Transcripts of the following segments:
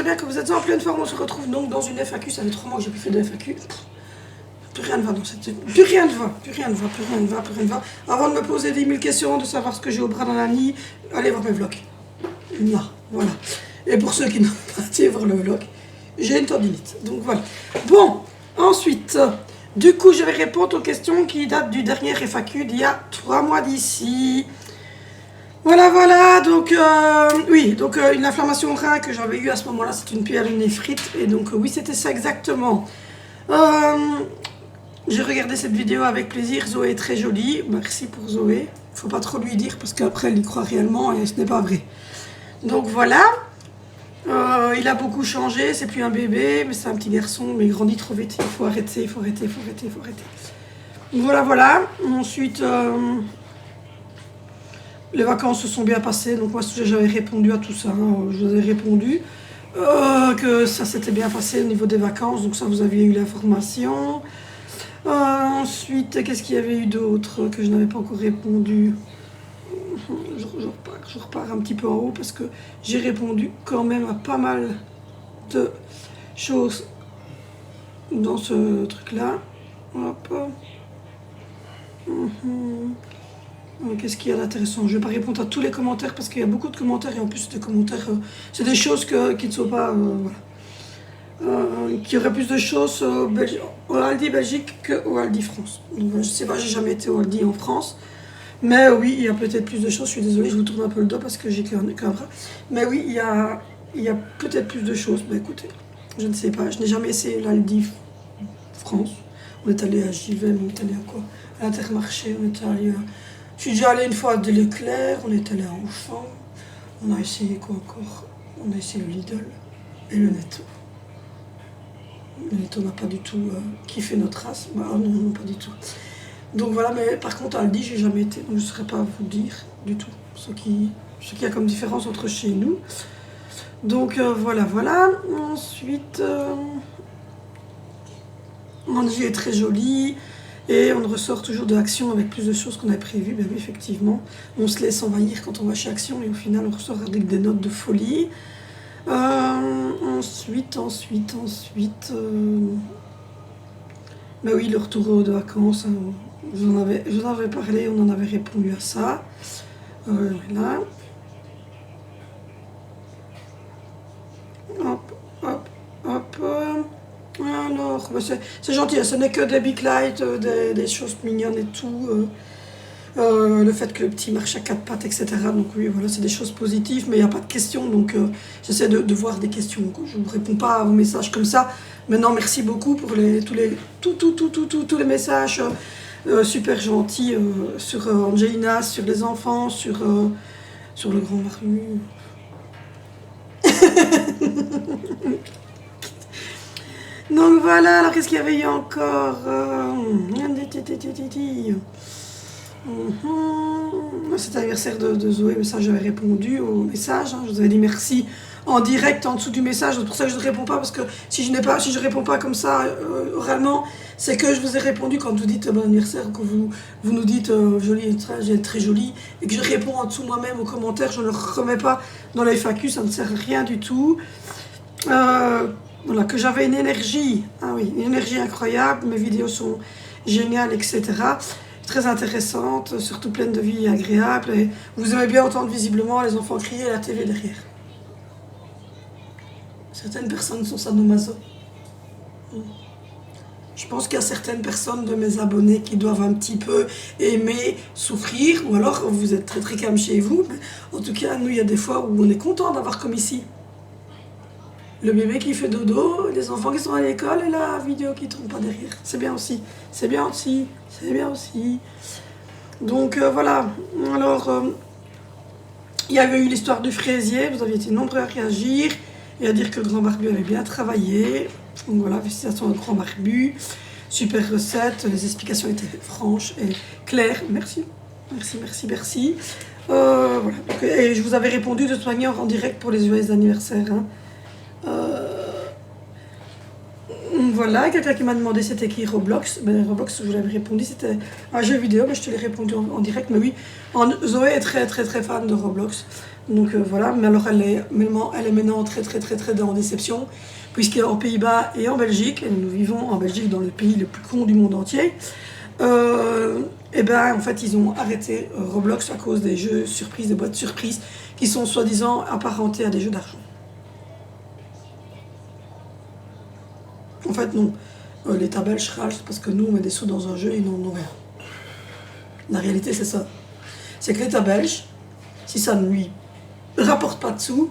bien que vous êtes en pleine forme. On se retrouve donc dans une FAQ. Ça fait 3 mois que j'ai plus fait de FAQ. Plus rien ne va dans cette... Plus rien ne va. Avant de me poser 10 000 questions, de savoir ce que j'ai au bras dans la nuit, allez voir mes vlogs. Non, voilà. Et pour ceux qui n'ont pas été voir le vlog, j'ai une tendinite. Donc voilà. Bon, ensuite, du coup, je vais répondre aux questions qui datent du dernier FAQ d'il y a 3 mois d'ici. Voilà, donc une inflammation au rein que j'avais eue à ce moment-là, c'est une pyélonéphrite, et donc oui, c'était ça exactement. J'ai regardé cette vidéo avec plaisir, Zoé est très jolie, merci pour Zoé, faut pas trop lui dire parce qu'après elle y croit réellement et ce n'est pas vrai. Donc voilà, il a beaucoup changé, c'est plus un bébé, mais c'est un petit garçon, mais il grandit trop vite, il faut arrêter. Voilà, ensuite... les vacances se sont bien passées, donc moi j'avais répondu à tout ça, hein. Je vous ai répondu que ça s'était bien passé au niveau des vacances, donc ça vous aviez eu l'information. Ensuite, qu'est-ce qu'il y avait eu d'autre que je n'avais pas encore répondu? Je repars un petit peu en haut parce que j'ai répondu quand même à pas mal de choses dans ce truc-là. Hop. Qu'est-ce qu'il y a d'intéressant? Je ne vais pas répondre à tous les commentaires parce qu'il y a beaucoup de commentaires et en plus des commentaires, c'est des choses qui ne sont pas, qu'il y aurait plus de choses au Aldi Belgique qu'au Aldi France. Donc, je ne sais pas, j'ai jamais été au Aldi en France, mais oui, il y a peut-être plus de choses. Je suis désolée, je vous tourne un peu le dos parce que j'ai qu'un bras. Mais oui, il y a peut-être plus de choses. Mais écoutez, je ne sais pas, je n'ai jamais essayé l'Aldi France. On est allé à Givet, on est allé à quoi? À l'Intermarché, on est allé à... Je suis déjà allée une fois à de l'Éclair, on est allé à Auchan, on a essayé quoi encore? On a essayé le Lidl et le Netto. Le Netto n'a pas du tout kiffé notre race, non, pas du tout. Donc voilà, mais par contre à Aldi, j'ai jamais été, donc je ne saurais pas vous dire du tout ce qu'il y a comme différence entre chez nous. Donc voilà. Ensuite, Angie est très jolie. Et on ressort toujours de Action avec plus de choses qu'on avait prévues. Ben oui, effectivement, on se laisse envahir quand on va chez Action et au final, on ressort avec des notes de folie. Ensuite... Ben oui, le retour de vacances, hein, je vous en avais parlé, on en avait répondu à ça. Voilà. Hop. Alors, c'est gentil, ce n'est que des big lights, des choses mignonnes et tout. Le fait que le petit marche à 4 pattes, etc. Donc oui, voilà, c'est des choses positives, mais il n'y a pas de questions. Donc j'essaie de voir des questions. Je ne vous réponds pas à vos messages comme ça. Maintenant, merci beaucoup pour tous les messages super gentils sur Angelina, sur les enfants, sur le grand Maru. Donc voilà, alors qu'est-ce qu'il y avait eu encore? C'est l'anniversaire de Zoé, mais ça j'avais répondu au message, hein. Je vous avais dit merci en direct en dessous du message, c'est pour ça que je ne réponds pas, parce que si je ne réponds pas comme ça oralement, c'est que je vous ai répondu quand vous dites bon anniversaire, que vous nous dites jolie, très jolie, et que je réponds en dessous moi-même aux commentaires, je ne le remets pas dans la FAQ, ça ne sert à rien du tout. Voilà, que j'avais une énergie incroyable, mes vidéos sont géniales, etc. Très intéressantes, surtout pleines de vie agréables. Et vous aimez bien entendre visiblement les enfants crier à la télé derrière. Certaines personnes sont sadomaso. Je pense qu'il y a certaines personnes de mes abonnés qui doivent un petit peu aimer souffrir, ou alors vous êtes très très calme chez vous. Mais en tout cas, nous, il y a des fois où on est content d'avoir comme ici. Le bébé qui fait dodo, les enfants qui sont à l'école et la vidéo qui ne tourne pas derrière. C'est bien aussi. Donc voilà. Alors, il y avait eu l'histoire du fraisier. Vous aviez été nombreux à réagir et à dire que le grand barbu avait bien travaillé. Donc voilà, félicitations au grand barbu. Super recette. Les explications étaient franches et claires. Merci. Voilà. Donc, et je vous avais répondu de toute manière en direct pour les joyeux anniversaires. Hein. Voilà, quelqu'un qui m'a demandé c'était qui Roblox. Roblox, je vous l'avais répondu, c'était un jeu vidéo, mais je te l'ai répondu en direct. Mais oui, Zoé est très fan de Roblox. Donc voilà, mais alors elle est maintenant très en déception, puisqu'en Pays-Bas et en Belgique, et nous vivons en Belgique dans le pays le plus con du monde entier, et ben en fait ils ont arrêté Roblox à cause des jeux surprises, des boîtes surprises, qui sont soi-disant apparentés à des jeux d'argent. En fait non, l'État belge rage parce que nous on met des sous dans un jeu et ils n'en ont rien. La réalité c'est ça. C'est que l'État belge, si ça ne lui rapporte pas de sous,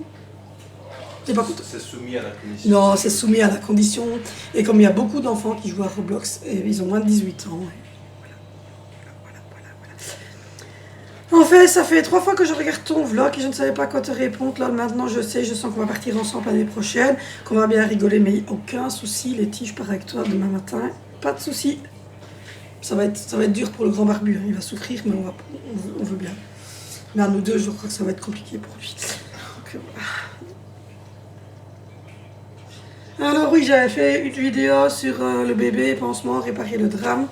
c'est pas content. C'est soumis à la condition. Non, c'est soumis à la condition. Et comme il y a beaucoup d'enfants qui jouent à Roblox, et ils ont moins de 18 ans. En fait, ça fait 3 fois que je regarde ton vlog et je ne savais pas quoi te répondre. Là, maintenant, je sais, je sens qu'on va partir ensemble l'année prochaine, qu'on va bien rigoler, mais aucun souci. Letty, je pars avec toi demain matin. Pas de souci. Ça va être dur pour le grand barbu. Il va souffrir, mais on veut bien. Mais à nous deux, je crois que ça va être compliqué pour lui. Donc, alors oui, j'avais fait une vidéo sur le bébé, pansement, réparer le drame.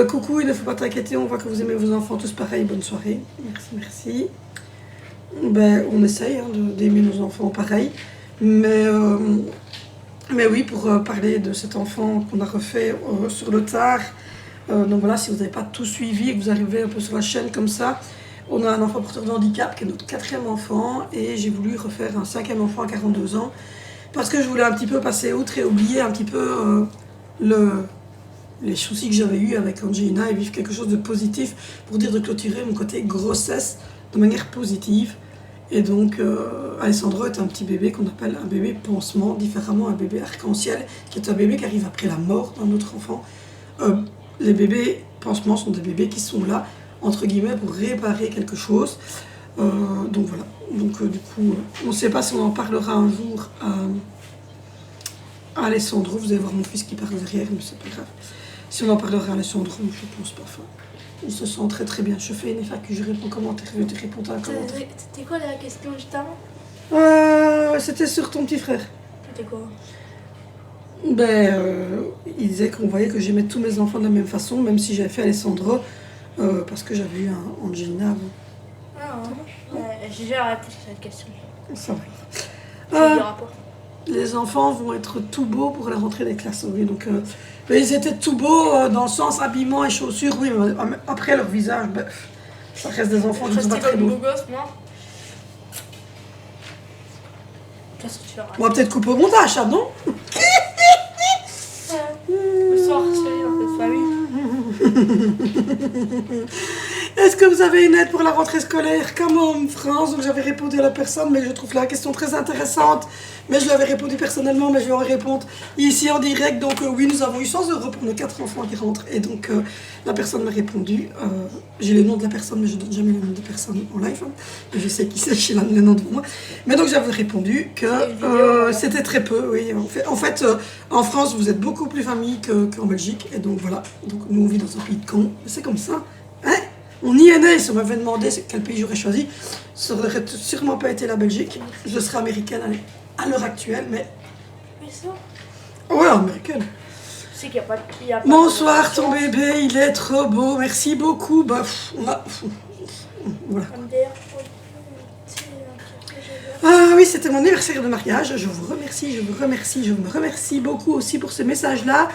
Coucou, il ne faut pas t'inquiéter, on voit que vous aimez vos enfants tous pareil, bonne soirée. Merci. Ben, on essaye d'aimer nos enfants pareil. Mais oui, pour parler de cet enfant qu'on a refait sur le tard, donc voilà, si vous n'avez pas tout suivi et que vous arrivez un peu sur la chaîne comme ça, on a un enfant porteur de handicap qui est notre 4e enfant et j'ai voulu refaire un 5e enfant à 42 ans parce que je voulais un petit peu passer outre et oublier un petit peu les soucis que j'avais eus avec Angelina et vivre quelque chose de positif pour dire de clôturer mon côté grossesse de manière positive. Et donc Alessandro est un petit bébé qu'on appelle un bébé pansement, différemment un bébé arc-en-ciel, qui est un bébé qui arrive après la mort d'un autre enfant. Les bébés pansements sont des bébés qui sont là, entre guillemets, pour réparer quelque chose. Donc voilà. Donc du coup, on ne sait pas si on en parlera un jour à Alessandro. Vous allez voir mon fils qui parle derrière, mais c'est pas grave. Si on en parlera à Alessandro, je pense pas. Enfin, il se sent très bien. Je fais une FAQ, je réponds en commentaire, je te réponds à un commentaire. C'était quoi la question juste avant? C'était sur ton petit frère. C'était quoi? Il disait qu'on voyait que j'aimais tous mes enfants de la même façon, même si j'avais fait Alessandro, parce que j'avais eu un Angelina avant. J'ai déjà répondu à cette question. Ça C'est va. du rapport. Les enfants vont être tout beaux pour la rentrée des classes, oui. Donc, ils étaient tout beaux dans le sens habillement et chaussures, oui, mais après leur visage, ça reste des enfants qui ne sont pas très beaux. beau gosse, moi. Qu'est-ce que tu fais? On va peut-être couper au montage, ça, non? Le soir, c'est dans cette famille. Est-ce que vous avez une aide pour la rentrée scolaire comme en France? Donc j'avais répondu à la personne, mais je trouve la question très intéressante. Mais je l'avais répondu personnellement, mais je vais en répondre ici en direct. Donc oui, nous avons eu 100 € pour nos 4 enfants qui rentrent. Et donc la personne m'a répondu. J'ai le nom de la personne, mais je ne donne jamais le nom de personne en live. Je sais qui c'est, j'ai le nom devant moi. Mais donc j'avais répondu que c'était très peu. Oui. En fait, en France, vous êtes beaucoup plus famille qu'en Belgique. Et donc voilà. Donc nous, on vit dans un pays de cons. C'est comme ça. Hein? On y est né, si on m'avait demandé quel pays j'aurais choisi, ça n'aurait sûrement pas été la Belgique. Je serais américaine à l'heure actuelle, mais... Mais ça? Ouais, américaine. C'est qu'il n'y a pas... Bonsoir ton bébé, il est trop beau, merci beaucoup. Voilà. Ah oui, c'était mon anniversaire de mariage, je vous remercie beaucoup aussi pour ce message-là.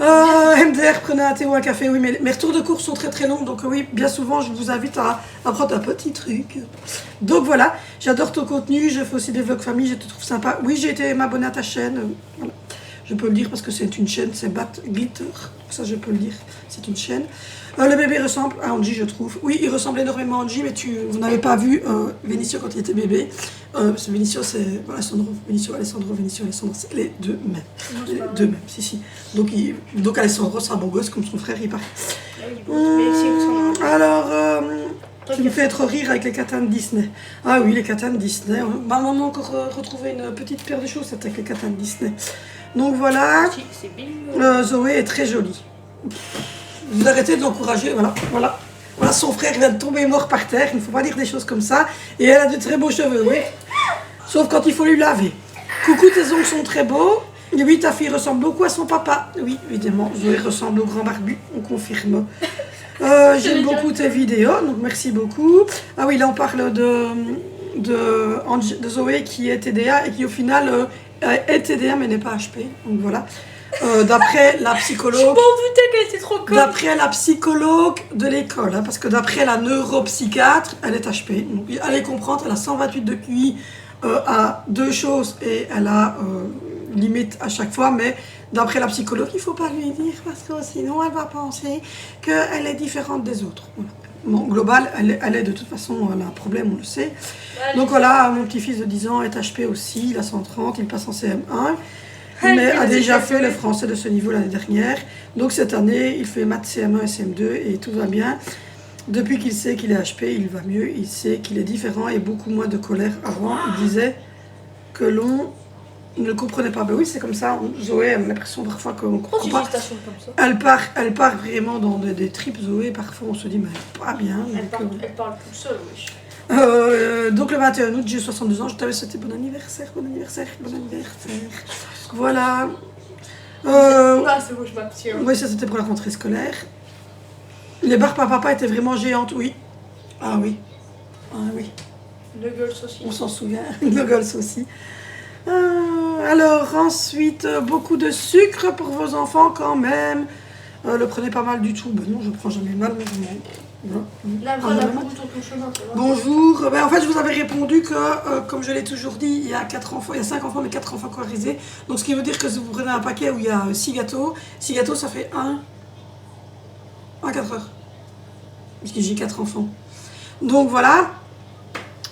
MDR, prenez un thé ou un café, oui, mais mes retours de course sont très longs, donc oui, bien souvent, je vous invite à prendre un petit truc. Donc voilà, j'adore ton contenu, je fais aussi des vlogs famille, je te trouve sympa. Oui, j'ai été m'abonner à ta chaîne, voilà. Je peux le dire parce que c'est une chaîne, c'est Bat Glitter, ça je peux le dire, c'est une chaîne. Le bébé ressemble à Angie, je trouve. Oui, il ressemble énormément à Angie, mais vous n'avez pas vu Vinicio quand il était bébé. Vinicio, c'est Alessandro, c'est les deux mêmes. Les deux mêmes, si. Donc Alessandro, c'est un beau gosse comme son frère, il paraît. Alors, tu me fais trop rire avec les katanas Disney. Ah oui, les katanas Disney. Ma maman a encore retrouvé une petite paire de chaussettes avec les katanas Disney. Donc voilà, Zoé est très jolie. Vous arrêtez de l'encourager, voilà, son frère vient de tomber mort par terre, il ne faut pas dire des choses comme ça. Et elle a de très beaux cheveux, oui. Sauf quand il faut lui laver. Coucou, tes ongles sont très beaux. Et oui, ta fille ressemble beaucoup à son papa. Oui, évidemment, Zoé ressemble au grand barbu, on confirme. J'aime beaucoup tes vidéos, donc merci beaucoup. Ah oui, là on parle de Zoé qui est TDA et qui au final est TDA mais n'est pas HP. Donc voilà. D'après la Je psychologue. m'en doutais qu'elle était trop conne. D'après la psychologue de l'école, hein, parce que d'après la neuropsychiatre, elle est HP. Donc, allez comprendre, elle a 128 de QI à deux choses et elle a limite à chaque fois, mais d'après la psychologue, il ne faut pas lui dire parce que sinon elle va penser qu'elle est différente des autres. Voilà. Bon, global, elle est de toute façon, elle a un problème, on le sait. Donc voilà, mon petit-fils de 10 ans est HP aussi, il a 130, il passe en CM1. Mais a déjà fait le français de ce niveau l'année dernière. Donc cette année, il fait maths CM1 et CM2 et tout va bien. Depuis qu'il sait qu'il est HP, il va mieux. Il sait qu'il est différent et beaucoup moins de colère. Avant, il disait que l'on ne le comprenait pas. Ben oui, c'est comme ça. Zoé, elle a l'impression parfois qu'on ne comprend pas. Elle part vraiment dans des tripes, Zoé. Parfois, on se dit, mais pas bien. Elle parle toute seule, oui. Donc le 21 août, j'ai 62 ans, je t'avais souhaité bon anniversaire, bon anniversaire, bon anniversaire. Voilà. C'est bon, je m'abstiens. Oui, ça c'était pour la rentrée scolaire. Les barres par papa étaient vraiment géantes, oui. Ah oui. Ah oui. Nuggles aussi. On s'en souvient, Nuggles aussi. Alors ensuite, beaucoup de sucre pour vos enfants quand même. Le prenez pas mal du tout. Ben non, je prends jamais mal, mais je Bonjour. Ben, en fait, je vous avais répondu que, comme je l'ai toujours dit, il y a 4 enfants, il y a 5 enfants, mais 4 enfants corisés. Donc, ce qui veut dire que si vous prenez un paquet où il y a 6 gâteaux, 6 gâteaux, ça fait 1 à 4 heures. Puisque j'ai 4 enfants. Donc, voilà.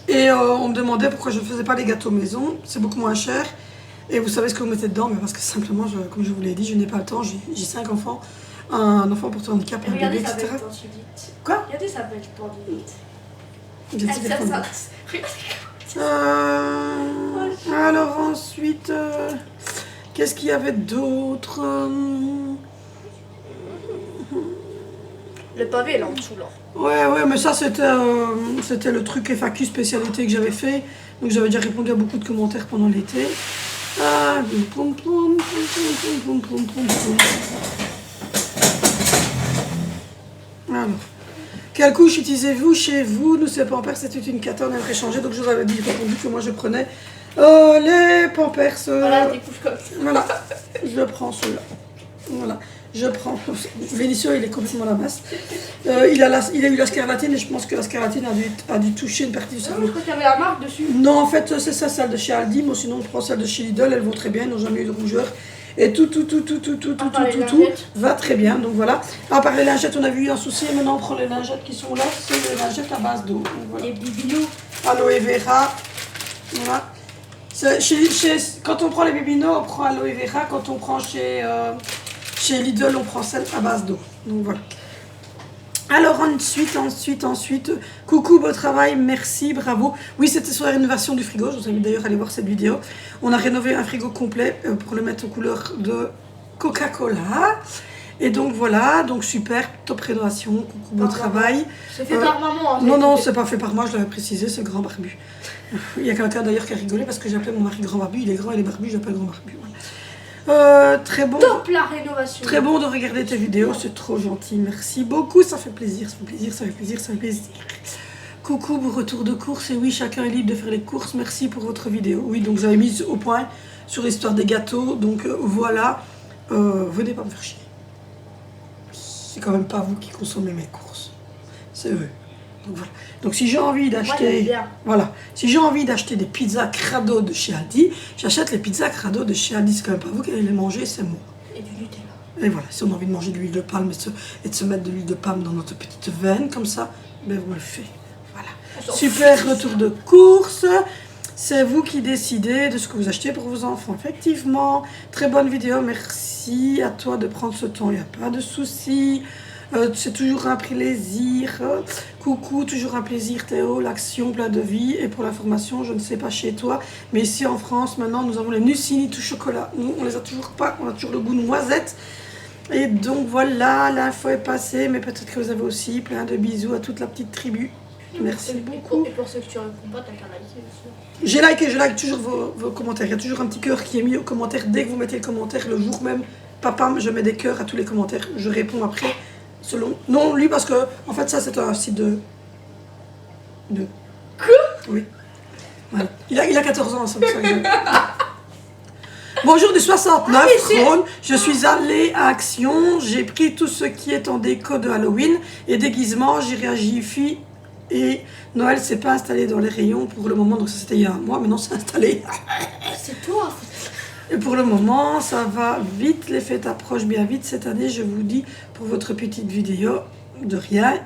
Et on me demandait pourquoi je ne faisais pas les gâteaux maison. C'est beaucoup moins cher. Et vous savez ce que vous mettez dedans? Mais parce que simplement, comme je vous l'ai dit, je n'ai pas le temps. J'ai 5 enfants. Un enfant porteur handicap, un bébé, etc. Quoi? Regardez sa belle pendulite. Alors ensuite, qu'est-ce qu'il y avait d'autre? Le pavé est là en dessous là. Ouais, mais ça c'était le truc FAQ spécialité que j'avais fait. Donc j'avais déjà répondu à beaucoup de commentaires pendant l'été. Alors, quelle couche utilisez-vous chez vous? Nous, c'est Pampers, c'était une cata, on aimerait changer. Donc, je vous avais répondu que moi, je prenais les Pampers. Voilà, des couches comme ça. Voilà, je prends ceux-là. Voilà, je prends. Vénissieux, il est complètement à la masse. Il a eu la scarlatine et je pense que la scarlatine a dû toucher une partie du cerveau. Je crois qu'il y avait la marque dessus. Non, en fait, c'est ça, celle de chez Aldi. Moi, sinon, je prends celle de chez Lidl. Elles vont très bien, ils n'ont jamais eu de rougeur. Et tout va très bien. Donc voilà. À part les lingettes, on a vu un souci. Et maintenant, on prend les lingettes qui sont là. C'est les lingettes à base d'eau. Voilà. Les bibinos. Aloe vera. Voilà. Quand on prend les bibinos, on prend aloe vera. Quand on prend chez Lidl, on prend celle à base d'eau. Donc voilà. Alors ensuite, coucou, beau travail, merci, bravo. Oui, c'était sur la rénovation du frigo, je vous invite d'ailleurs à aller voir cette vidéo. On a rénové un frigo complet pour le mettre aux couleurs de Coca-Cola. Et donc voilà, donc super, top rénovation, coucou, beau travail. C'est fait par maman. Hein, non, c'est pas fait par moi, je l'avais précisé, c'est le grand barbu. Il y a quelqu'un d'ailleurs qui a rigolé parce que j'appelais mon mari grand barbu, il est grand, il est barbu, j'appelle grand barbu. Voilà. Très bon. Top la rénovation. Très bon de regarder tes vidéos, c'est trop gentil, merci beaucoup, ça fait plaisir. Coucou, pour retour de course, et oui, chacun est libre de faire les courses, merci pour votre vidéo. Oui, donc j'avais mis au point sur l'histoire des gâteaux, donc voilà, venez pas me faire chier. C'est quand même pas vous qui consommez mes courses, c'est eux. Donc voilà. Donc si j'ai envie d'acheter, si j'ai envie d'acheter des pizzas crado de chez Aldi, j'achète les pizzas crado de chez Aldi. C'est quand même pas vous qui allez les manger, c'est moi. Et du Nutella. Et voilà, si on a envie de manger de l'huile de palme et de se mettre de l'huile de palme dans notre petite veine comme ça, ben vous le faites. Voilà. Super retour de course. C'est vous qui décidez de ce que vous achetez pour vos enfants. Effectivement, très bonne vidéo. Merci à toi de prendre ce temps. Il n'y a pas de souci. C'est toujours un plaisir. Coucou, toujours un plaisir Théo, l'action plein de vie. Et pour l'information, je ne sais pas chez toi, mais ici en France, maintenant, nous avons les Nucini tout chocolat. Nous, on les a toujours pas, on a toujours le goût noisette. Et donc voilà, l'info est passée, mais peut-être que vous avez aussi plein de bisous à toute la petite tribu. Merci beaucoup. Et pour ceux que tu réponds pas, t'as qu'à liker aussi. Je like toujours vos commentaires. Il y a toujours un petit cœur qui est mis aux commentaires. Dès que vous mettez le commentaire, le jour même, papa, je mets des cœurs à tous les commentaires. Je réponds après. Selon... Non, lui, parce que, en fait, ça, c'est un site de... Quoi? Oui. Voilà. Il a 14 ans, c'est pour ça que Bonjour du 69, Rhône. Je suis allée à Action. J'ai pris tout ce qui est en déco de Halloween et déguisement. J'ai réagi fille et Noël s'est pas installé dans les rayons pour le moment. Donc ça c'était il y a un mois, maintenant c'est installé. C'est toi. Et pour le moment, ça va vite. Les fêtes approchent bien vite cette année. Je vous dis pour votre petite vidéo. De rien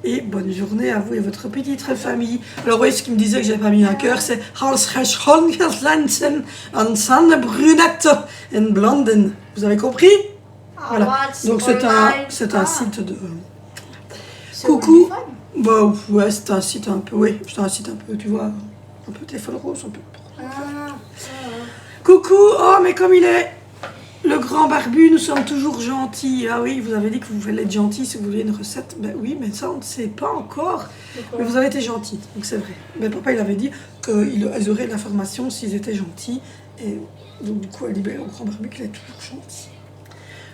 et bonne journée à vous et votre petite famille. Alors oui, ce qui me disait que j'avais pas mis un cœur, c'est Hans Schongerslansen en Sanne Brunette en Blonden. Vous avez compris? Voilà. Donc c'est un site de coucou. Bah ouais, c'est un site un peu, oui, c'est un site un peu, tu vois, un peu téléphone rose, un peu. Coucou, oh mais comme il est le grand barbu, nous sommes toujours gentils. Ah oui, vous avez dit que vous voulez être gentil si vous voulez une recette. Ben oui, mais ça on ne sait pas encore. Mais vous avez été gentils, donc c'est vrai. Mais papa il avait dit qu'ils auraient l'information s'ils étaient gentils. Et donc du coup elle dit ben, au grand barbu qu'il est toujours gentil.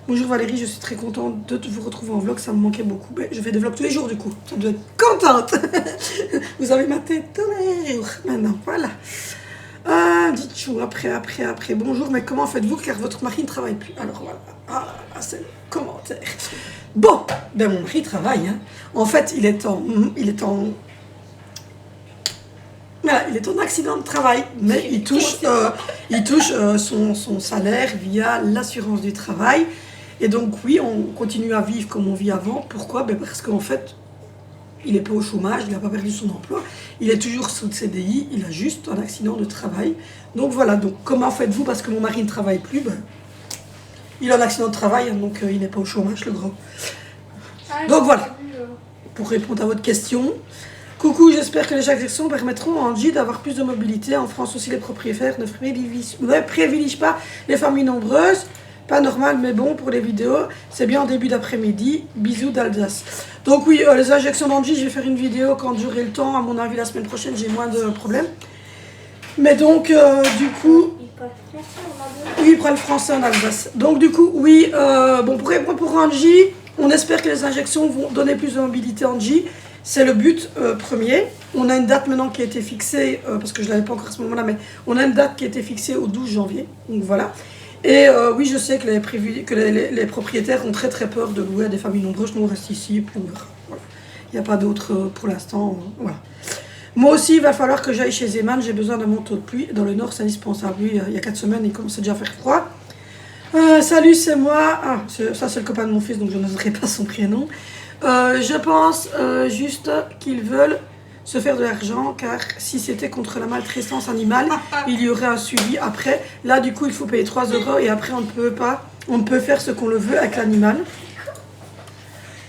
Bonjour Valérie, je suis très contente de vous retrouver en vlog, ça me manquait beaucoup. Ben, je fais des vlogs tous les jours du coup, ça doit être contente. Vous avez ma tête tous les jours maintenant, voilà. Ah, dites-vous, après. Bonjour, mais comment faites-vous car votre mari ne travaille plus? Alors voilà, c'est le commentaire. Bon, ben mon mari travaille. Hein. En fait, il est en accident de travail, mais il touche son salaire via l'assurance du travail. Et donc oui, on continue à vivre comme on vit avant. Pourquoi? Ben parce qu'en fait, il n'est pas au chômage, il n'a pas perdu son emploi, il est toujours sous CDI, il a juste un accident de travail. Donc voilà, donc comment faites-vous? Parce que mon mari ne travaille plus, ben, il a un accident de travail, donc il n'est pas au chômage, le grand. Donc voilà, pour répondre à votre question. Coucou, j'espère que les injections permettront à Angie d'avoir plus de mobilité. En France aussi, les propriétaires ne privilégient pas les familles nombreuses. Pas normal, mais bon, pour les vidéos, c'est bien en début d'après-midi. Bisous d'Alsace. Donc oui, les injections d'Angie, je vais faire une vidéo quand j'aurai le temps. À mon avis, la semaine prochaine, j'ai moins de problèmes. Mais donc, du coup... Oui, il prend le français en Alsace. Donc du coup, oui, bon, pour répondre pour Angie, on espère que les injections vont donner plus de mobilité à Angie. C'est le but premier. On a une date maintenant qui a été fixée, parce que je ne l'avais pas encore à ce moment-là, mais on a une date qui a été fixée au 12 janvier. Donc voilà. Et oui, je sais que les propriétaires ont très peur de louer à des familles nombreuses. Nous, on reste ici, puis on verra. Voilà. Il n'y a pas d'autre pour l'instant. Voilà. Moi aussi, il va falloir que j'aille chez Zeman. J'ai besoin d'un manteau de pluie. Dans le nord, c'est indispensable. Oui, il y a 4 semaines, il commençait déjà à faire froid. Salut, c'est moi. Ah, ça, c'est le copain de mon fils, donc je n'oserai pas son prénom. Je pense juste qu'ils veulent se faire de l'argent, car si c'était contre la maltraitance animale, il y aurait un suivi après. Là, du coup, il faut payer 3 € et après, on ne peut faire ce qu'on le veut avec l'animal.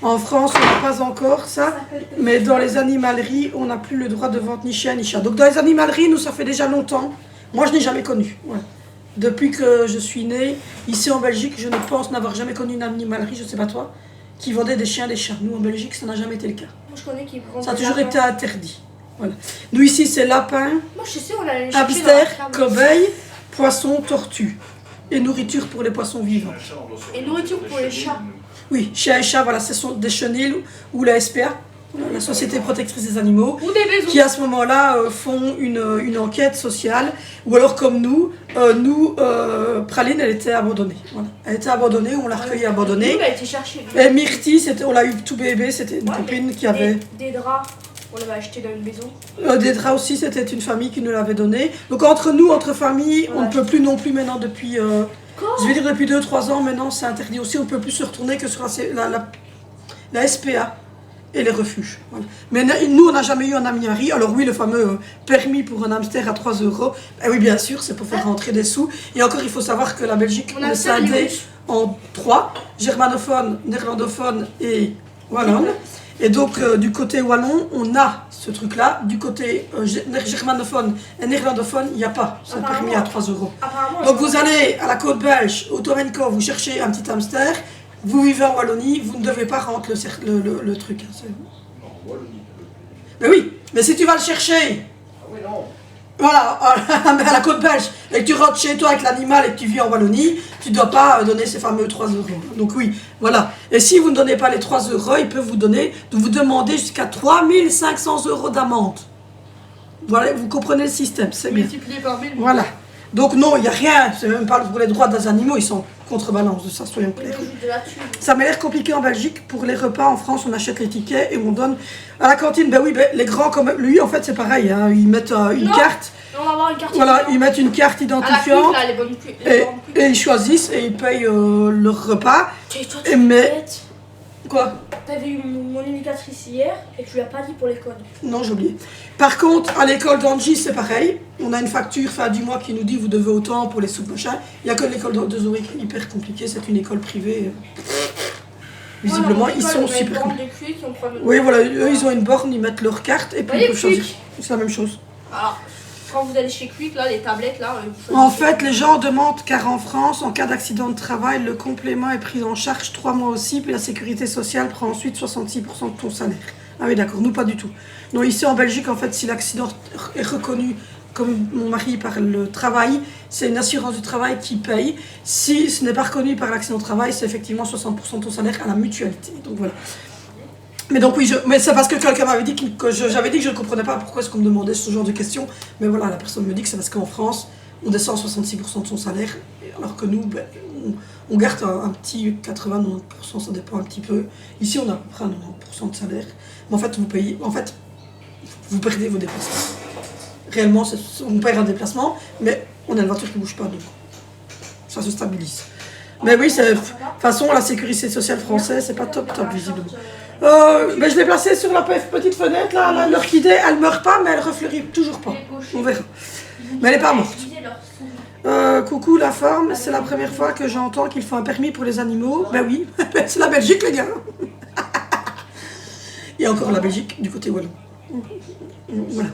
En France, on n'a pas encore ça, mais dans les animaleries, on n'a plus le droit de vente ni chien ni chat. Donc dans les animaleries, nous, ça fait déjà longtemps. Moi, je n'ai jamais connu. Voilà. Depuis que je suis née, ici en Belgique, je ne pense n'avoir jamais connu une animalerie, je ne sais pas toi, qui vendait des chiens, des chats. Nous, en Belgique, ça n'a jamais été le cas. Moi, je connais qui vendent ça a toujours été interdit. Voilà. Nous, ici, c'est lapin, moi, je sais, on allait hamster, cobaye, poisson, tortue. Et nourriture pour les poissons vivants. Et nourriture pour les chats. Oui, chien et chat, voilà, ce sont des chenilles ou la SPA, la Société Protectrice des Animaux, ou des maisons. Qui à ce moment-là font une enquête sociale. Ou alors comme nous, Praline, elle était abandonnée. Voilà. Elle était abandonnée, on l'a recueillie abandonnée. Nous, elle a été cherchée. Et Myrtille, on l'a eu tout bébé, c'était une copine qui avait... Des draps, on l'avait acheté dans une maison. Des draps aussi, c'était une famille qui nous l'avait donné. Donc entre nous, entre familles, on ne peut plus non plus maintenant depuis... je vais dire depuis 2-3 ans maintenant, c'est interdit aussi. On ne peut plus se retourner que sur la SPA et les refuges. Voilà. Mais nous, on n'a jamais eu un amiari. Alors oui, le fameux permis pour un hamster à 3 €. Eh oui, bien sûr, c'est pour faire rentrer des sous. Et encore, il faut savoir que la Belgique est scindée en 3. Germanophone, néerlandophone et wallonne. Et donc, du côté wallon, on a ce truc-là. Du côté germanophone et néerlandophone, il n'y a pas ce permis à 3 €. Donc, vous allez à la côte belge, au Torenko, vous cherchez un petit hamster, vous vivez en Wallonie, vous ne devez pas rentrer le truc. Non, en Wallonie. Mais oui, mais si tu vas le chercher, Ah oui, non. voilà, à la côte belge, et que tu rentres chez toi avec l'animal et que tu vis en Wallonie, tu ne dois pas donner ces fameux 3 €. Donc oui, voilà. Et si vous ne donnez pas les 3 €, ils peuvent vous demander jusqu'à 3 500 € d'amende. Voilà, vous comprenez le système, c'est bien. Multiplié par 1000. Voilà. Donc non, il n'y a rien, c'est même pas pour les droits des animaux, ils sont contrebalance de ça, soyons On clairs. ajoute de la thune. Ça m'a l'air compliqué en Belgique. Pour les repas en France, on achète les tickets et on donne à la cantine. Ben oui, ben, les grands comme lui, en fait, c'est pareil. Hein, ils mettent une Non. carte. On va avoir une carte. Voilà, ils mettent une carte à la cuve, identifiante là, les bonnes et ils choisissent et ils payent leur repas. Toi, Et tu mais- bête. Quoi? T'avais eu mon indicatrice hier et tu l'as pas dit pour les codes. Non, j'ai oublié. Par contre, à l'école d'Angie, c'est pareil. On a une facture fin du mois qui nous dit vous devez autant pour les soupes machin. Il n'y a que l'école de Zoé qui est hyper compliquée. C'est une école privée. Visiblement, ils sont super. Oui, voilà, eux, ils ont une borne, ils mettent leur carte et puis ils peuvent choisir. C'est la même chose. Alors, quand vous allez chez Quick, là, les tablettes, là... En fait, les gens demandent car en France, en cas d'accident de travail, le complément est pris en charge 3 mois aussi, puis la sécurité sociale prend ensuite 66% de ton salaire. Ah oui, d'accord, nous pas du tout. Non, ici en Belgique, en fait, si l'accident est reconnu comme mon mari par le travail, c'est une assurance du travail qui paye. Si ce n'est pas reconnu par l'accident de travail, c'est effectivement 60% de ton salaire à la mutualité. Donc voilà. Mais donc oui, mais c'est parce que quelqu'un m'avait dit que j'avais dit que je ne comprenais pas pourquoi est-ce qu'on me demandait ce genre de questions. Mais voilà, la personne me dit que c'est parce qu'en France, on descend 66% de son salaire, alors que nous, ben, on garde un petit 80-90%, ça dépend un petit peu. Ici, on a à peu près 90% de salaire. Mais en fait, vous perdez vos déplacements. Réellement, on perd un déplacement, mais on a une voiture qui ne bouge pas, donc ça se stabilise. Mais oui, de toute façon, la sécurité sociale française, c'est pas top, visiblement. Ben, je l'ai placée sur la petite fenêtre, là, l'orchidée, elle meurt pas, mais elle refleurit toujours pas. On verra. Mais elle n'est pas morte. Coucou la forme, c'est la première fois que j'entends qu'il faut un permis pour les animaux. Ben oui, c'est la Belgique les gars. Il y a encore la Belgique du côté wallon. Voilà.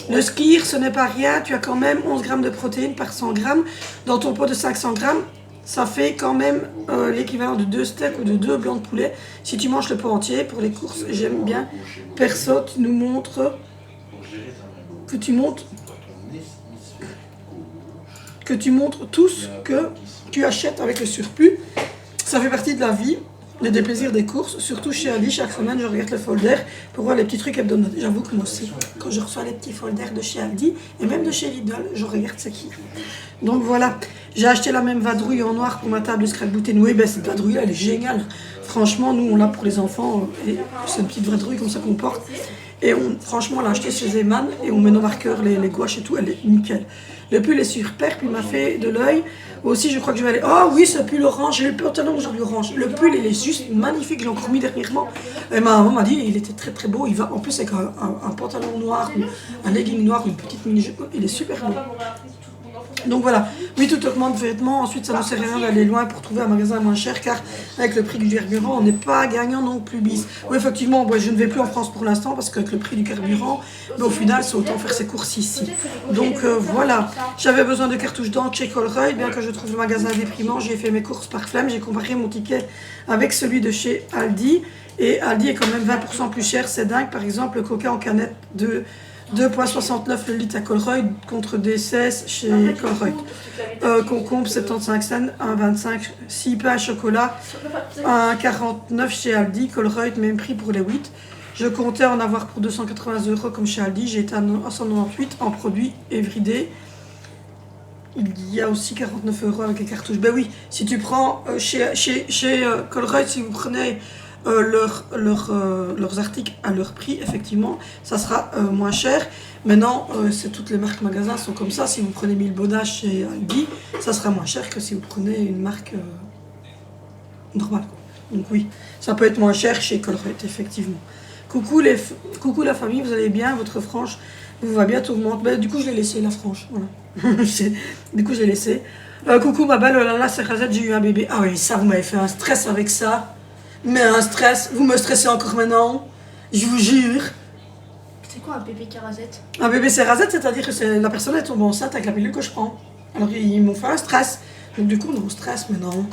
Le skir, ce n'est pas rien, tu as quand même 11 grammes de protéines par 100 grammes. Dans ton pot de 500 grammes, ça fait quand même l'équivalent de 2 steaks ou de 2 blancs de poulet. Si tu manges le pot entier pour les courses, j'aime bien. Perso, tu nous montres que tu montres tout ce que tu achètes avec le surplus. Ça fait partie de la vie, des plaisirs des courses. Surtout chez Aldi, chaque semaine, je regarde le folder pour voir les petits trucs hebdomadaires. J'avoue que moi aussi, quand je reçois les petits folders de chez Aldi et même de chez Lidl, je regarde ce qu'il y a. Donc voilà, j'ai acheté la même vadrouille en noir pour ma table de scrapbooking. Oui, ben cette vadrouille-là, elle est géniale. Franchement, nous, on l'a pour les enfants. Et c'est une petite vadrouille comme ça qu'on porte. Et franchement, on l'a acheté chez Zeman et on met nos marqueurs, les gouaches et tout, elle est nickel. Le pull est sur paire, puis il m'a fait de l'œil. Aussi, je crois que je vais aller... Oh oui, ce pull orange, j'ai le pantalon aujourd'hui orange. Le pull, il est juste magnifique, je l'ai encore mis dernièrement. Et ma maman m'a dit, il était très très beau. Il va en plus avec un pantalon noir, un legging noir, une petite mini-jupe. Il est super beau. Donc voilà, oui, tout augmente vêtements. Ensuite, ça ne sert à rien d'aller loin pour trouver un magasin moins cher, car avec le prix du carburant, on n'est pas gagnant non plus bis. Oui, effectivement, je ne vais plus en France pour l'instant, parce qu'avec le prix du carburant, au final, c'est autant faire ses courses ici. Donc voilà, j'avais besoin de cartouches d'encre chez Colruyt, bien que je trouve le magasin déprimant, j'ai fait mes courses par flemme, j'ai comparé mon ticket avec celui de chez Aldi, et Aldi est quand même 20% plus cher, c'est dingue. Par exemple, le coca en canette de 2,69 le litre à Colruyt contre des 16 chez Colruyt. Concombre 75 cents, 1,25 6 pains chocolat, 1,49 chez Aldi. Colruyt, même prix pour les 8. Je comptais en avoir pour 280 € comme chez Aldi. J'ai été à 198 en produits everyday. Il y a aussi 49 € avec les cartouches. Ben oui, si tu prends chez Colruyt, si vous prenez leurs articles à leur prix, effectivement, ça sera moins cher. Maintenant, toutes les marques magasins sont comme ça. Si vous prenez 1000 Bonas chez Aldi, ça sera moins cher que si vous prenez une marque normale. Donc oui, ça peut être moins cher chez Colruyt, effectivement. Coucou la famille, vous allez bien? Votre frange vous va bientôt augmenter. Ben, du coup, je l'ai laissé, la frange. Voilà. Du coup, je l'ai laissé. Coucou ma belle, oh là là, c'est Razette, j'ai eu un bébé. Ah oui, ça, vous m'avez fait un stress avec ça. Mais un stress, vous me stressez encore maintenant, je vous jure. C'est quoi un bébé carasette? Un bébé cérazette, c'est-à-dire que la personne est tombée enceinte avec la pilule que je prends. Alors ils m'ont fait un stress. Donc du coup, on stress maintenant.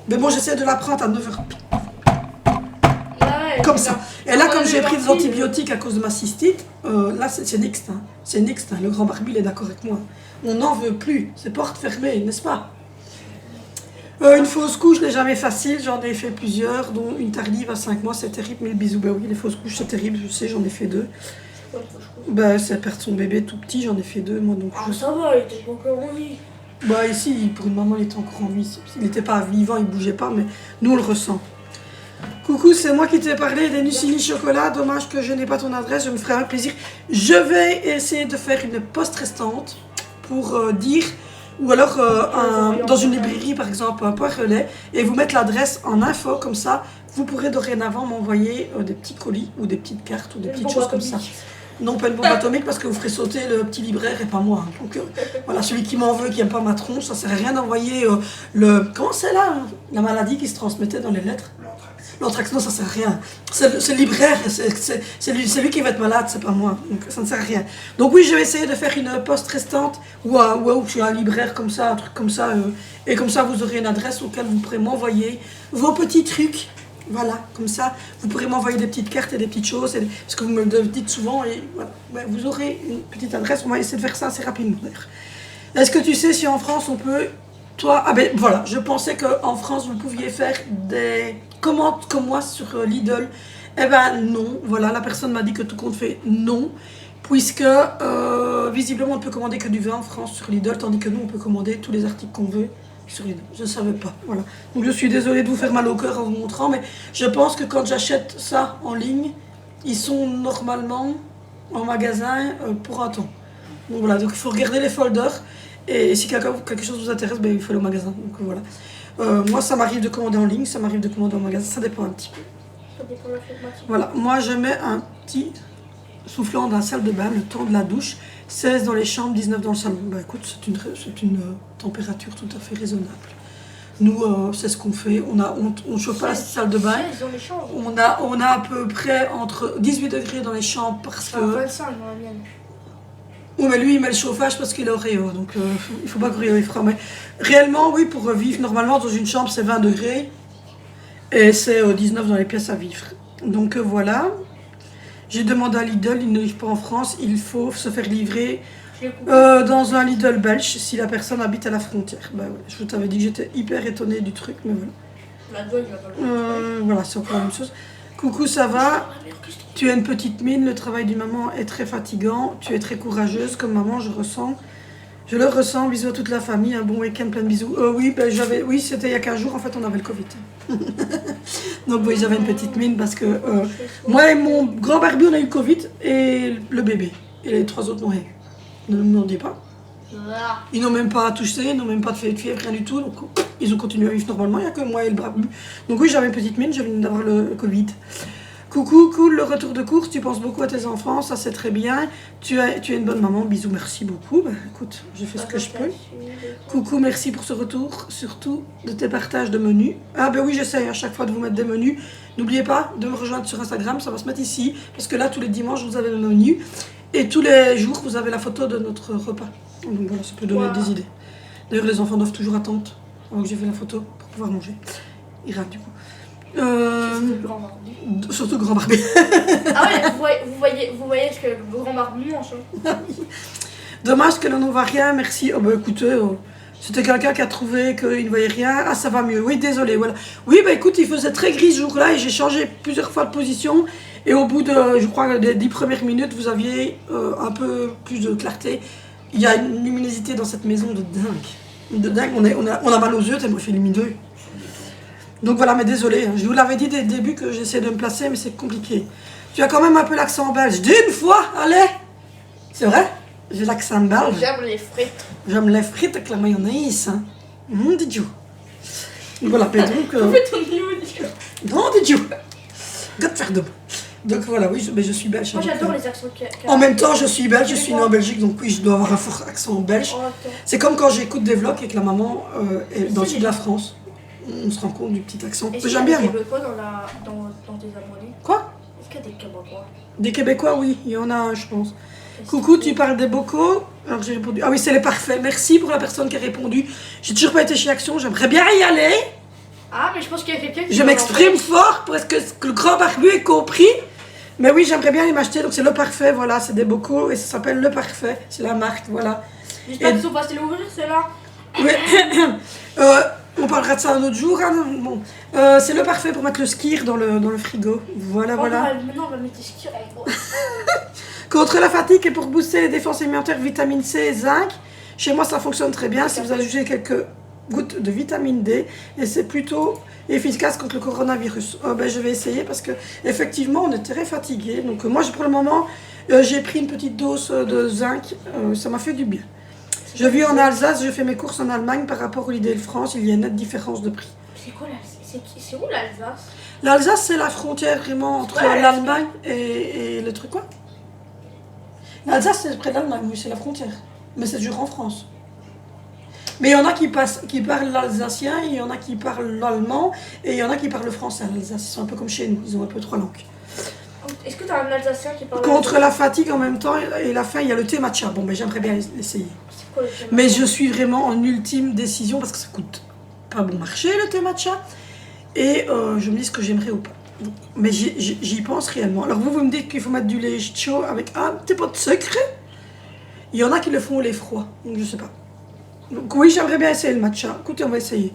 Mais bon, j'essaie de la prendre à 9h. Ouais, Comme ça. Et là, comme j'ai pris des antibiotiques à cause de ma cystite, là c'est Nixt. Hein. C'est Nixt, hein. Le grand Barbie il est d'accord avec moi. On n'en veut plus. C'est porte fermée, n'est-ce pas? Une fausse couche n'est jamais facile, j'en ai fait plusieurs, dont une tardive à 5 mois, c'est terrible, 1000 bisous. Ben oui, les fausses couches c'est terrible, je sais, j'en ai fait 2. Ouais, faut que je couche. Bah, c'est perdre son bébé tout petit, j'en ai fait 2 moi donc. Ah, ça va, il était pas encore en vie. Bah, ici, pour une maman, il était encore en vie. Il n'était pas vivant, il bougeait pas, mais nous, on le ressent. Coucou, c'est moi qui t'ai parlé des Nucili Chocolat. Dommage que je n'ai pas ton adresse, je me ferai un plaisir. Je vais essayer de faire une poste restante pour dire, ou alors dans une librairie par exemple, un point relais, et vous mettre l'adresse en info, comme ça, vous pourrez dorénavant m'envoyer des petits colis ou des petites cartes ou des petites choses comme ça. Non, pas une bombe atomique parce que vous ferez sauter le petit libraire et pas moi. Donc voilà, celui qui m'en veut, qui n'aime pas ma tronche, ça sert à rien d'envoyer le. Comment c'est là la maladie qui se transmettait dans les lettres? L'anthrax, non, ça sert à rien. C'est le libraire, c'est lui qui va être malade, c'est pas moi. Donc ça ne sert à rien. Donc oui, je vais essayer de faire une poste restante ou un libraire comme ça, un truc comme ça. Et comme ça, vous aurez une adresse auquel vous pourrez m'envoyer vos petits trucs. Voilà, comme ça, vous pourrez m'envoyer des petites cartes et des petites choses. Parce que vous me le dites souvent. Et voilà, ouais, vous aurez une petite adresse. On va essayer de faire ça assez rapidement. Est-ce que tu sais si en France on peut... Toi, ah ben voilà, je pensais qu'en France vous pouviez faire des commandes comme moi sur Lidl. Eh ben non, voilà, la personne m'a dit que tout compte fait non, puisque visiblement on ne peut commander que du vin en France sur Lidl, tandis que nous on peut commander tous les articles qu'on veut sur Lidl. Je ne savais pas, voilà. Donc je suis désolée de vous faire mal au cœur en vous montrant, mais je pense que quand j'achète ça en ligne, ils sont normalement en magasin pour un temps. Donc voilà, donc il faut regarder les folders. Et si quelque chose vous intéresse, ben, il faut aller au magasin. Donc voilà. Moi, ça m'arrive de commander en ligne, ça m'arrive de commander en magasin, ça dépend un petit peu. Ça dépend de la fête. Voilà, moi je mets un petit soufflant dans la salle de bain, le temps de la douche, 16 dans les chambres, 19 dans le salon. Bah écoute, c'est une température tout à fait raisonnable. Nous, c'est ce qu'on fait. On chauffe pas la salle de bain. On a à peu près entre 18 degrés dans les chambres parce que. 25 dans la mienne. Oui, mais lui, il met le chauffage parce qu'il est au Réo, donc il faut pas que Réo il fera. Mais réellement, oui, pour vivre normalement dans une chambre, c'est 20 degrés et c'est 19 dans les pièces à vivre. Donc voilà. J'ai demandé à Lidl, il ne livre pas en France, il faut se faire livrer dans un Lidl belge si la personne habite à la frontière. Bah, ouais, je t'avais dit que j'étais hyper étonnée du truc, mais voilà. La douane, il va pas le voilà, c'est encore la même chose. Coucou, ça va? Tu as une petite mine, le travail du maman est très fatigant. Tu es très courageuse, comme maman, je ressens. Je le ressens, bisous à toute la famille, un bon week-end, plein de bisous. Oui, c'était il y a 15 jours, en fait, on avait le Covid. Donc oui, j'avais une petite mine parce que moi et mon grand barbu, on a eu le Covid et le bébé. Et les 3 autres n'ont rien eu. Ne me demandez pas. Ils n'ont même pas touché, ils n'ont même pas de fièvre, rien du tout. Donc ils ont continué à vivre normalement, il n'y a que moi et le barbu. Donc oui, j'avais une petite mine, je viens d'avoir le Covid. Coucou, cool, le retour de course, tu penses beaucoup à tes enfants, ça c'est très bien. Tu es une bonne maman, bisous, merci beaucoup. Bah, écoute, j'ai fait ce que je peux. Coucou, merci pour ce retour, surtout de tes partages de menus. Ah ben oui, j'essaie à chaque fois de vous mettre des menus. N'oubliez pas de me rejoindre sur Instagram, ça va se mettre ici. Parce que là, tous les dimanches, vous avez le menu. Et tous les jours, vous avez la photo de notre repas. Donc voilà, ça peut donner des idées. D'ailleurs, les enfants doivent toujours attendre avant que j'ai fait la photo pour pouvoir manger. Ils râlent du coup. Surtout grand barbu. Ah ouais, vous voyez ce que le grand barbu mange. Dommage que l'on ne voit rien, merci. Oh bah écoutez, c'était quelqu'un qui a trouvé qu'il ne voyait rien. Ah ça va mieux, oui désolé, voilà. Oui bah écoute, il faisait très gris ce jour-là et j'ai changé plusieurs fois de position. Et au bout de, je crois, des 10 premières minutes, vous aviez un peu plus de clarté. Il y a une luminosité dans cette maison de dingue. De dingue, on a mal aux yeux tellement il fait lumineux. Donc voilà, mais désolé, je vous l'avais dit dès le début que j'essaie de me placer, mais c'est compliqué. Tu as quand même un peu l'accent belge. D'une fois, allez! C'est vrai? J'ai l'accent belge. J'aime les frites. J'aime les frites avec la mayonnaise. Didiou. Voilà, mais donc... En fait, on est où, Didiou? Non, Didiou. Godverdomme. Donc voilà, oui, je suis belge. Moi j'adore les accents. En même temps, je suis belge, je suis née en Belgique, donc oui, je dois avoir un fort accent belge. C'est comme quand j'écoute des vlogs et que la maman est dans le sud de la France. On se rend compte du petit accent. J'aime bien. Est-ce qu'il y a des Québécois dans tes abonnés? Quoi? Est-ce qu'il y a des Québécois? Des Québécois, oui, il y en a un, je pense. Coucou, tu parles des bocaux? Alors j'ai répondu. Ah oui, c'est les parfaits. Merci pour la personne qui a répondu. J'ai toujours pas été chez Action, j'aimerais bien y aller. Ah, mais je pense qu'il y a quelqu'un qui. Je m'exprime fort pour que le grand barbu ait compris. Mais oui, j'aimerais bien les m'acheter. Donc c'est le parfait, voilà, c'est des bocaux et ça s'appelle le parfait. C'est la marque, voilà. J'espère qu'ils sont faciles à ouvrir, c'est là. Oui. On parlera de ça un autre jour. Hein. Bon. C'est le parfait pour mettre le skir dans le frigo. Voilà, voilà. Maintenant, on va mettre des skis avec moi. Contre la fatigue et pour booster les défenses immunitaires, vitamine C et zinc. Chez moi, ça fonctionne très bien. Si vous ajoutez quelques gouttes de vitamine D, et c'est plutôt efficace contre le coronavirus. Je vais essayer parce que effectivement, on est très fatigué. Donc moi, pour le moment, j'ai pris une petite dose de zinc. Ça m'a fait du bien. Je vis en Alsace, je fais mes courses en Allemagne par rapport au Lidl-France. Il y a une nette différence de prix. C'est quoi c'est où l'Alsace? L'Alsace, c'est la frontière vraiment entre l'Allemagne et le truc quoi? L'Alsace, c'est près de l'Allemagne, oui, c'est la frontière. Mais c'est toujours en France. Mais il y en a qui parlent l'alsacien, il y en a qui parlent l'allemand, et il y en a qui parlent le français à l'Alsace. Ils sont un peu comme chez nous, ils ont un peu 3 langues. Est-ce que tu as un Alsacien qui parle? Contre la fatigue en même temps et la faim, il y a le thé matcha. Bon, mais j'aimerais bien l'essayer. C'est quoi le thé matcha? Mais je suis vraiment en ultime décision parce que ça coûte pas bon marché le thé matcha. Et je me dis ce que j'aimerais ou pas. Mais j'y pense réellement. Alors vous me dites qu'il faut mettre du lait chaud avec un petit peu de sucre. Il y en a qui le font au lait froid, donc je sais pas. Donc oui, j'aimerais bien essayer le matcha. Écoutez, on va essayer.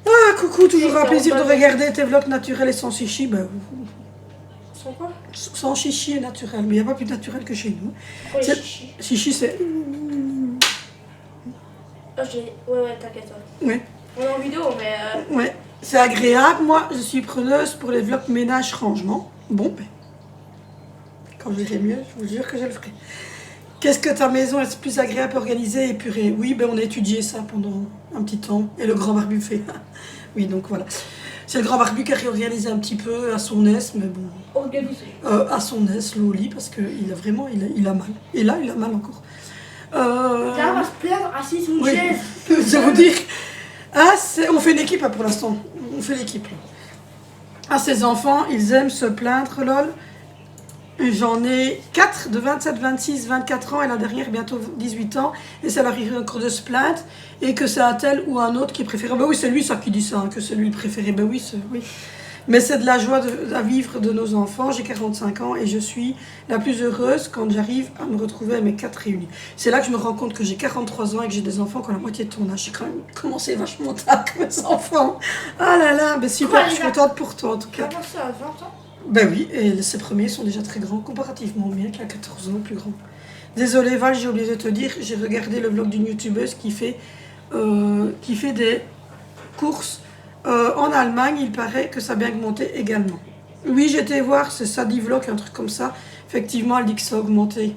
Ah, coucou, toujours un plaisir de regarder tes vlogs naturels et sans chichi. Ben, Sans quoi? sans chichi et naturel. Mais il n'y a pas plus naturel que chez nous. Pourquoi les chichis? Chichi, c'est... Ouais, t'inquiète. Ouais. On est en vidéo, mais... Ouais, c'est agréable. Moi, je suis preneuse pour les vlogs ménage-rangement. Bon, ben, quand je dirai mieux, je vous jure que je le ferai. Qu'est-ce que ta maison est plus agréable, organisée et épurée? Oui, ben on a étudié ça pendant un petit temps. Et le grand barbu fait. Oui, donc voilà. C'est le grand barbu qui a réorganisé un petit peu à son aise, mais bon. Organisé. À son aise, le lit, parce qu'il a vraiment, il a mal. Et là, il a mal encore. Là, on va se plaindre assis sur une Oui, chaise. je vais vous dire. Ah, on fait une équipe hein, pour l'instant. On fait l'équipe. Ah, ces enfants, ils aiment se plaindre, lol. J'en ai 4 de 27, 26, 24 ans et la dernière bientôt 18 ans. Et ça leur arrive encore de se plaindre et que c'est un tel ou un autre qui est préféré. Ben oui, c'est lui ça qui dit ça, hein, que c'est lui le préféré. Ben oui, oui. Mais c'est de la joie à vivre de nos enfants. J'ai 45 ans et je suis la plus heureuse quand j'arrive à me retrouver avec mes 4 réunis. C'est là que je me rends compte que j'ai 43 ans et que j'ai des enfants qui ont la moitié de ton âge. J'ai quand même commencé vachement tard avec mes enfants. Ah là là, ben super, je suis contente pour toi en tout cas. Commencé à 20 ans? Ben oui, et ces premiers sont déjà très grands, comparativement au mien qui a 14 ans plus grand. Désolée Val, j'ai oublié de te dire, j'ai regardé le vlog d'une youtubeuse qui fait des courses en Allemagne. Il paraît que ça a bien augmenté également. Oui, j'ai été voir, c'est Sadie Vlog, un truc comme ça. Effectivement, elle dit que ça a augmenté.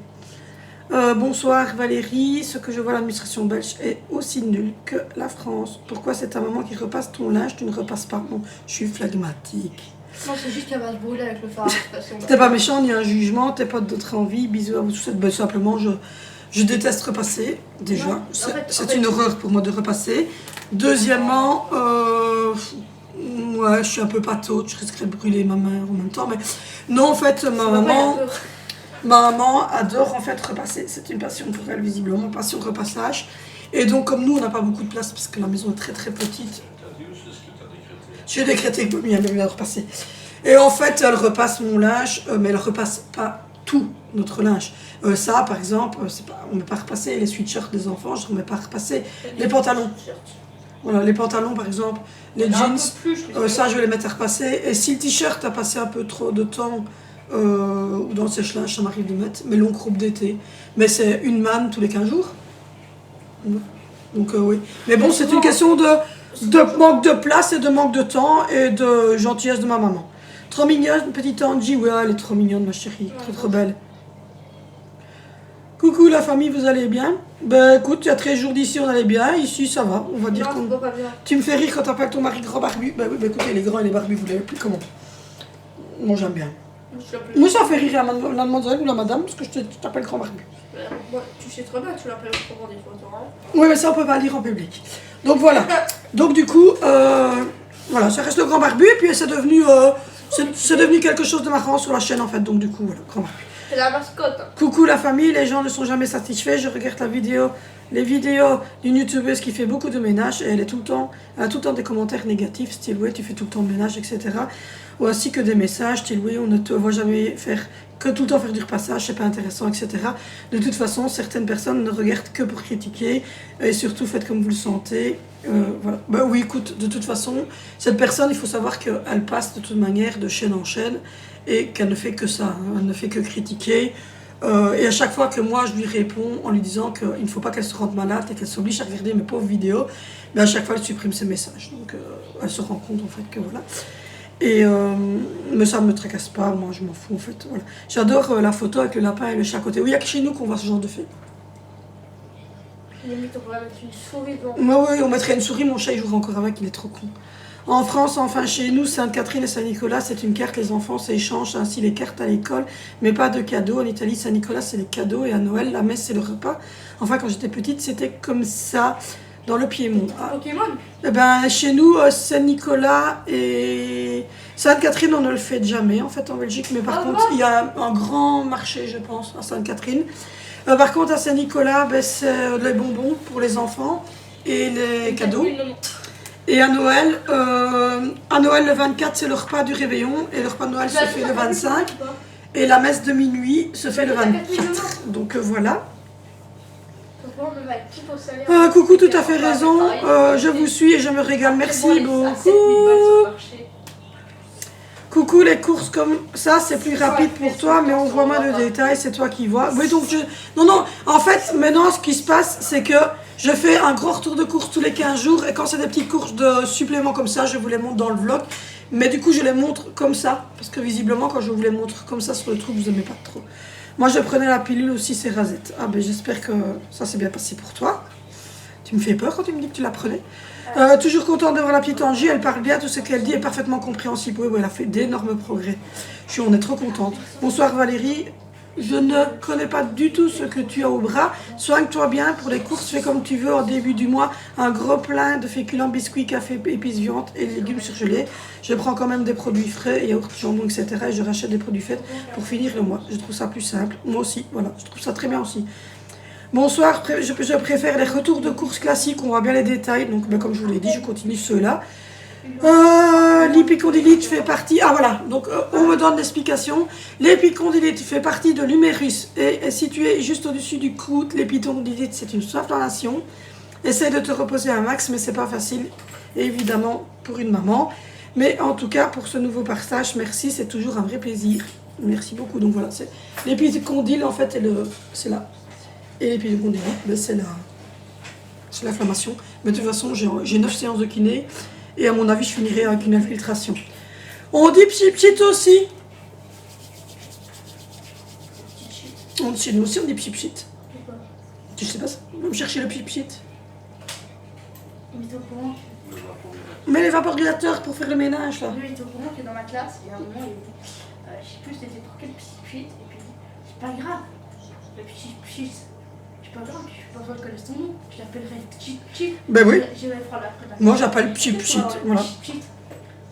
Bonsoir Valérie, ce que je vois l'administration belge est aussi nul que la France. Pourquoi c'est ta maman qui repasse ton linge, tu ne repasses pas? Non, je suis phlegmatique. Non, c'est juste qu'elle va se brûler avec le phare. T'es pas méchant, ni un jugement, t'es pas d'autre envie. Bisous à vous tous. Ben, simplement, je déteste repasser, déjà. Non, C'est une horreur pour moi de repasser. Deuxièmement, ouais, je suis un peu pataude, je risquerais de brûler ma main en même temps. Mais non, en fait, ma maman adore en fait repasser. C'est une passion pour elle, visiblement, passion repassage. Et donc, comme nous, on n'a pas beaucoup de place parce que la maison est très très petite. J'ai décrété que Mamie allait bien repasser. Et en fait, elle repasse mon linge, mais elle repasse pas tout notre linge. Ça, par exemple, on ne met pas repasser les sweatshirts des enfants, je ne mets pas repasser les pantalons. Voilà, les pantalons, par exemple, les jeans, ça, je vais les mettre à repasser. Et si le t-shirt a passé un peu trop de temps ou dans le sèche-linge, ça m'arrive de mettre mes longues robes d'été. Mais c'est une manne tous les 15 jours. Donc, oui. Mais bon, c'est une question de manque de place et de manque de temps et de gentillesse de ma maman. Trop mignonne, petite Angie, ouais, elle est trop mignonne ma chérie, trop belle. Coucou la famille, vous allez bien? Ben écoute, il y a 13 jours d'ici on allait bien, ici ça va, on va dire qu'on... Tu me fais rire quand t'appelles ton mari grand barbu. Ben oui, ben écoutez, les grands et les barbus, vous l'avez plus comment? Moi j'aime bien. Moi ça fait rire la mademoiselle ou la madame parce que je t'appelle grand barbu. Tu sais très bien que tu l'appelles pour des photos. Hein. Oui, mais ça on peut pas lire en public. Donc voilà. Donc du coup, voilà, ça reste le grand barbu et puis c'est devenu quelque chose de marrant sur la chaîne en fait. Donc du coup, voilà, grand barbu. C'est la mascotte. Coucou la famille, les gens ne sont jamais satisfaits. Je regarde la vidéo les vidéos d'une youtubeuse qui fait beaucoup de ménage et elle a tout le temps des commentaires négatifs, style oui tu fais tout le temps de ménage, etc. Ou ainsi que des messages, style oui on ne te voit jamais faire que tout le temps faire du repassage, c'est pas intéressant, etc. De toute façon, certaines personnes ne regardent que pour critiquer et surtout faites comme vous le sentez. Voilà. Bah oui, écoute, de toute façon, cette personne, il faut savoir qu'elle passe de toute manière de chaîne en chaîne et qu'elle ne fait que ça, hein. Elle ne fait que critiquer. Et à chaque fois que moi je lui réponds en lui disant qu'il ne faut pas qu'elle se rende malade et qu'elle s'oblige à regarder mes pauvres vidéos, mais à chaque fois elle supprime ses messages. Donc elle se rend compte en fait que voilà. Et mais ça ne me tracasse pas, moi je m'en fous en fait. Voilà. J'adore la photo avec le lapin et le chat à côté. Oui, il n'y a que chez nous qu'on voit ce genre de fait. Limite, on pourrait mettre une souris devant. Oui, on mettrait une souris, mon chat il jouerait encore avec, il est trop con. En France, enfin chez nous, Sainte-Catherine et Saint-Nicolas, c'est une carte, les enfants s'échangent ainsi les cartes à l'école, mais pas de cadeaux. En Italie, Saint-Nicolas, c'est les cadeaux et à Noël, la messe, c'est le repas. Enfin, quand j'étais petite, c'était comme ça dans le Piémont. Ah. Pokémon. Eh ben, chez nous, Saint-Nicolas et Sainte-Catherine, on ne le fait jamais en fait en Belgique, mais par contre, il y a un grand marché, je pense, à Sainte-Catherine. Par contre, à Saint-Nicolas, ben, c'est les bonbons pour les enfants et les cadeaux. Et à Noël le 24, c'est le repas du réveillon. Et le repas de Noël se fait le 25. Et la messe de minuit se fait le 24. Donc voilà. Coucou, tout à fait raison. Je vous suis et je me régale. Merci beaucoup. Coucou, les courses comme ça, c'est plus rapide pour toi, mais on voit moins de détails, c'est toi qui vois. Oui, donc non, en fait, maintenant, ce qui se passe, c'est que je fais un gros retour de course tous les 15 jours, et quand c'est des petites courses de supplément comme ça, je vous les montre dans le vlog. Mais du coup, je les montre comme ça, parce que visiblement, quand je vous les montre comme ça sur le truc, vous n'aimez pas trop. Moi, je prenais la pilule aussi, c'est Rasette. Ah ben, j'espère que ça s'est bien passé pour toi. Tu me fais peur quand tu me dis que tu la prenais. Toujours contente de voir la petite Angie, elle parle bien, tout ce qu'elle dit est parfaitement compréhensible. Oui, elle a fait d'énormes progrès. On est trop contente. Bonsoir Valérie, je ne connais pas du tout ce que tu as au bras. Soigne-toi bien pour les courses, fais comme tu veux en début du mois. Un gros plein de féculents, biscuits, café, épices viandes et légumes surgelés. Je prends quand même des produits frais, yaourt, jambon, etc. Et je rachète des produits faits pour finir le mois. Je trouve ça plus simple. Moi aussi, voilà, je trouve ça très bien aussi. Bonsoir, je préfère les retours de courses classiques, on voit bien les détails, donc ben, comme je vous l'ai dit, je continue ceux-là. L'épicondylite fait partie, ah voilà, donc on me donne l'explication. L'épicondylite fait partie de l'humérus et est situé juste au-dessus du coude. L'épicondylite, c'est une inflammation. Essaye de te reposer un max, mais c'est pas facile, évidemment, pour une maman. Mais en tout cas, pour ce nouveau partage, merci, c'est toujours un vrai plaisir. Merci beaucoup, donc voilà, l'épicondyle, en fait, c'est là. Et l'épicondylite, ben c'est l'inflammation. Mais de toute façon, j'ai 9 séances de kiné. Et à mon avis, je finirai avec une infiltration. On dit pchit-pchit aussi. Chez nous aussi, on dit pchit-pchit. Je sais pas ça. On va me chercher le pchit-pchit. Mais les vaporisateurs pour faire le ménage, là. Lui, il est au courant que dans ma classe, il y a un moment, il dit, je sais plus c'était pour quel pchit-pchit. Et puis il dit, c'est pas grave. Le pchit-pchit. C'est pas grave, je suis pas besoin de connaître ton nom, je l'appellerai Pchit. Ben oui. Après, moi j'appelle Pchit. Voilà.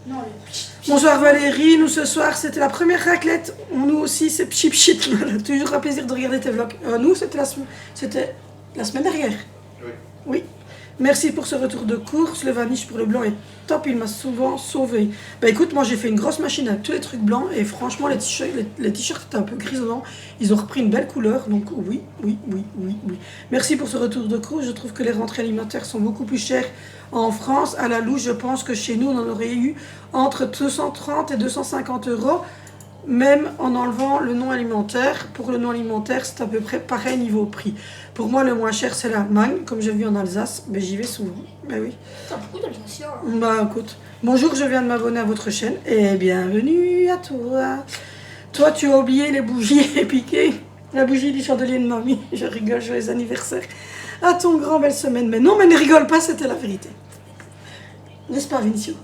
Non, le Pchit. Bonsoir Valérie, nous ce soir c'était la première raclette. Nous aussi c'est Pchit. Toujours un plaisir de regarder tes vlogs. Nous c'était la semaine dernière. Oui. Oui. Merci pour ce retour de course. Le vaniche pour le blanc est top, il m'a souvent sauvé. Bah écoute, moi j'ai fait une grosse machine avec tous les trucs blancs et franchement les t-shirts étaient un peu grisonnants. Ils ont repris une belle couleur, donc oui. Merci pour ce retour de course. Je trouve que les rentrées alimentaires sont beaucoup plus chères en France. À la louche, je pense que chez nous on en aurait eu entre 230 et 250 €. Même en enlevant le non alimentaire. Pour le non alimentaire, c'est à peu près pareil niveau prix. Pour moi, le moins cher, c'est l'Allemagne. Comme j'ai vu en Alsace, ben, j'y vais souvent. Ben oui. T'as beaucoup d'Alsaciens. Bah écoute. Bonjour, je viens de m'abonner à votre chaîne. Et bienvenue à toi. Toi, tu as oublié les bougies épiquées. La bougie du chandelier de mamie. Je rigole, joyeux anniversaire. À ton grand belle semaine. Mais non, mais ne rigole pas, c'était la vérité. N'est-ce pas, Vinicio?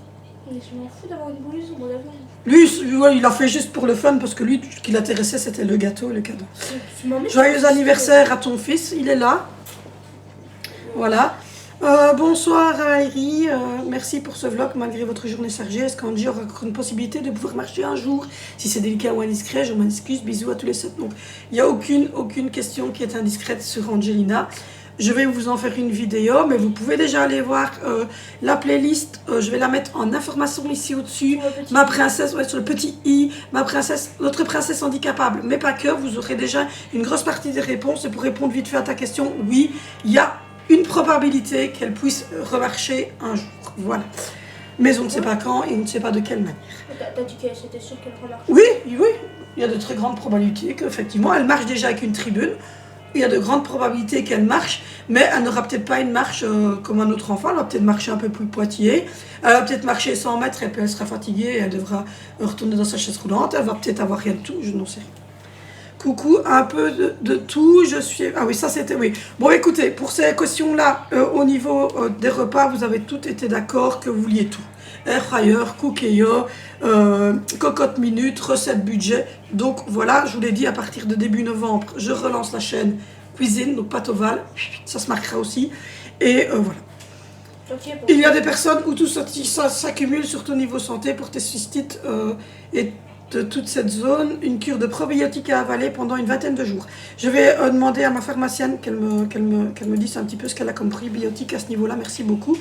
Mais je m'en fous d'avoir une bougie sur mon avion. Lui, il a fait juste pour le fun parce que lui, ce qui l'intéressait, c'était le gâteau, le cadeau. Joyeux anniversaire à ton fils, il est là. Voilà. Bonsoir Aïri, merci pour ce vlog malgré votre journée chargée. Est-ce qu'Angie aura encore une possibilité de pouvoir marcher un jour? Si c'est délicat ou indiscret, je m'en excuse. Bisous à tous les 7. Donc, il n'y a aucune question qui est indiscrète sur Angelina. Je vais vous en faire une vidéo, mais vous pouvez déjà aller voir la playlist. Je vais la mettre en information ici au-dessus. Ma princesse, ouais, sur le petit i, ma princesse, notre princesse handicapable, mais pas que. Vous aurez déjà une grosse partie des réponses. Et pour répondre vite fait à ta question, oui, il y a une probabilité qu'elle puisse remarcher un jour. Voilà. Mais on ne sait pas quand et on ne sait pas de quelle manière. T'as dit que c'était sûr qu'elle remarque. Oui, oui. Il y a de très grandes probabilités qu'effectivement, elle marche déjà avec une tribune. Il y a de grandes probabilités qu'elle marche, mais elle n'aura peut-être pas une marche comme un autre enfant. Elle va peut-être marcher un peu plus pointillée. Elle va peut-être marcher 100 mètres et puis elle sera fatiguée et elle devra retourner dans sa chaise roulante. Elle va peut-être avoir rien de tout, je n'en sais rien. Coucou, un peu de tout, je suis... Ah oui, ça c'était... Oui. Bon, écoutez, pour ces questions-là, au niveau des repas, vous avez tous été d'accord que vous vouliez tout. Air fryer, cookéo, cocotte minute, recette budget. Donc voilà, je vous l'ai dit, à partir de début novembre, je relance la chaîne cuisine, donc pâte ovale, ça se marquera aussi. Et voilà. Okay, Il y a des personnes où tout ça s'accumule, surtout au niveau santé, pour tes cystites et de toute cette zone, une cure de probiotiques à avaler pendant une vingtaine de jours. Je vais demander à ma pharmacienne qu'elle me dise un petit peu ce qu'elle a comme probiotiques à ce niveau-là, merci beaucoup.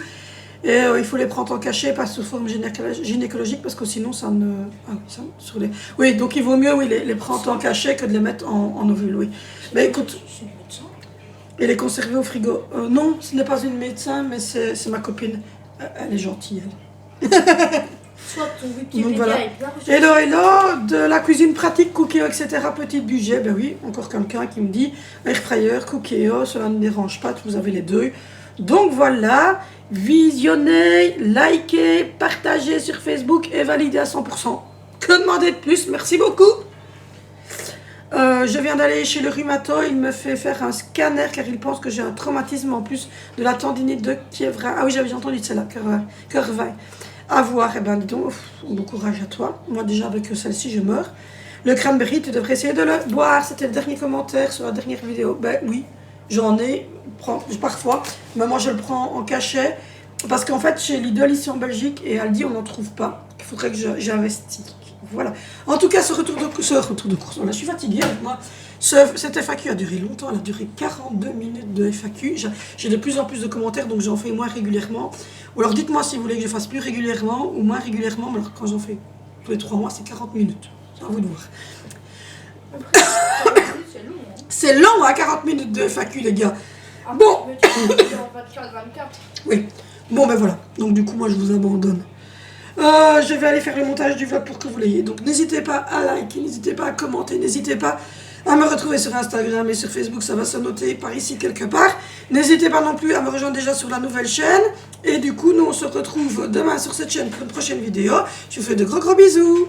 Et il faut les prendre en cachet, pas sous forme gynécologique, parce que sinon ça ne... Ah oui, ça, sur les... Oui, donc il vaut mieux les prendre en cachet que de les mettre en ovule, oui. Mais écoute... C'est une médecin. Et les conserver au frigo. Non, ce n'est pas une médecin, mais c'est ma copine. Elle est gentille, elle. Soit ton Wikipédia voilà. est bien reçu. Hello, de la cuisine pratique, cookéo, etc. Petit budget, ben oui, encore quelqu'un qui me dit air fryer, cookéo, cela ne dérange pas, vous avez les deux. Donc voilà, visionnez, likez, partagez sur Facebook et validez à 100%. Que demander de plus? Merci beaucoup. Je viens d'aller chez le rhumato, il me fait faire un scanner car il pense que j'ai un traumatisme en plus de la tendinite de Kievra. Ah oui, j'avais entendu de celle-là, Kervin. À voir, eh ben dis donc, bon courage à toi. Moi déjà avec celle-ci je meurs. Le cranberry, tu devrais essayer de le boire. C'était le dernier commentaire sur la dernière vidéo. Ben oui, j'en ai, parfois. Mais moi je le prends en cachet. Parce qu'en fait chez Lidl ici en Belgique et Aldi on n'en trouve pas. Il faudrait que j'investisse. Voilà. En tout cas ce retour de course, là je suis fatiguée avec moi. Cette FAQ a duré longtemps, elle a duré 42 minutes de FAQ. J'ai de plus en plus de commentaires, donc j'en fais moins régulièrement. Ou alors dites-moi si vous voulez que je fasse plus régulièrement ou moins régulièrement. Mais alors quand j'en fais tous les 3 mois, c'est 40 minutes. C'est à vous de voir. C'est long, hein. C'est long, hein, 40 minutes de FAQ, les gars. Ah, Bon. mais tu peux le faire en 24. Oui. Bon, ben voilà. Donc du coup, moi, je vous abandonne. Je vais aller faire le montage du vlog pour que vous l'ayez. Donc n'hésitez pas à liker, n'hésitez pas à commenter, n'hésitez pas à me retrouver sur Instagram et sur Facebook, ça va se noter par ici quelque part. N'hésitez pas non plus à me rejoindre déjà sur la nouvelle chaîne. Et du coup, nous on se retrouve demain sur cette chaîne pour une prochaine vidéo. Je vous fais de gros bisous.